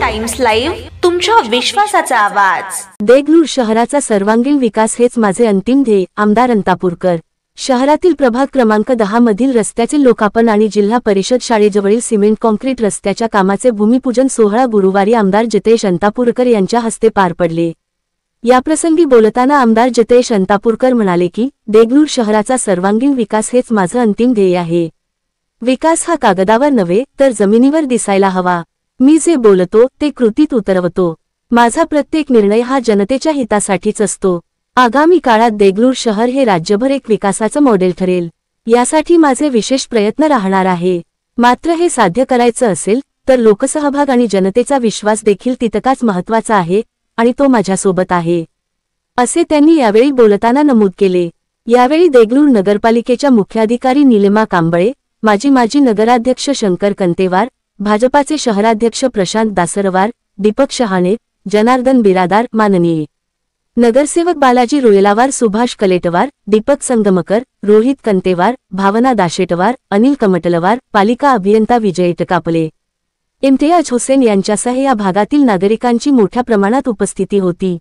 Times live, तुमच्या विश्वासाचा आवाज। देगलूर शहराचा सर्वांगीण विकास हेच माझे अंतिम ध्येय। आमदार अंतापूरकर। शहरातील प्रभाग क्रमांक 10 मधील रस्त्याचे लोकार्पण आणि जिल्हा परिषद शाळेजवळील सिमेंट कॉन्क्रीट रस्त्याच्या कामाचे भूमिपूजन सोहळा गुरुवारी आमदार जितेश अंतापूरकर यांच्या हस्ते पार पडले। याप्रसंगी बोलताना आमदार जितेश अंतापूरकर म्हणाले की देगलूर शहराचा सर्वांगीण विकास हेच माझे अंतिम ध्येय आहे। विकास हा कागदावर नव्हे तर जमिनीवर दिसायला हवा। मी जे बोलतो ते कृतीत उतरवतो। माझा प्रत्येक निर्णय हा जनतेच्या हितासाठीच असतो। आगामी काळात देगलूर शहर हे राज्यभर एक विकासाचं मॉडेल ठरेल, यासाठी माझे विशेष प्रयत्न राहणार आहे। मात्र हे साध्य करायचं असेल तर लोकसहभाग आणि जनतेचा विश्वास देखील तितकाच महत्त्वाचा आहे आणि तो माझ्यासोबत आहे, असे त्यांनी यावेळी बोलताना नमूद केले। यावेळी देगलूर नगरपालिकेच्या मुख्याधिकारी नीलिमा कांबळे, माजी नगराध्यक्ष शंकर कंतेवार, भाजपाचे शहराध्यक्ष प्रशांत दासरवार, दीपक शहाणे, जनार्दन बिरादार, माननीय नगरसेवक बालाजी रोयलावार, सुभाष कलेटवार, दीपक संगमकर, रोहित कंतेवार, भावना दाशेटवार, अनिल कमटलवार, पालिका अभियंता विजय टकापले, इम्तियाज हुसेन यांच्यासह या भागातील नागरिकांची मोठ्या प्रमाणात उपस्थिती होती।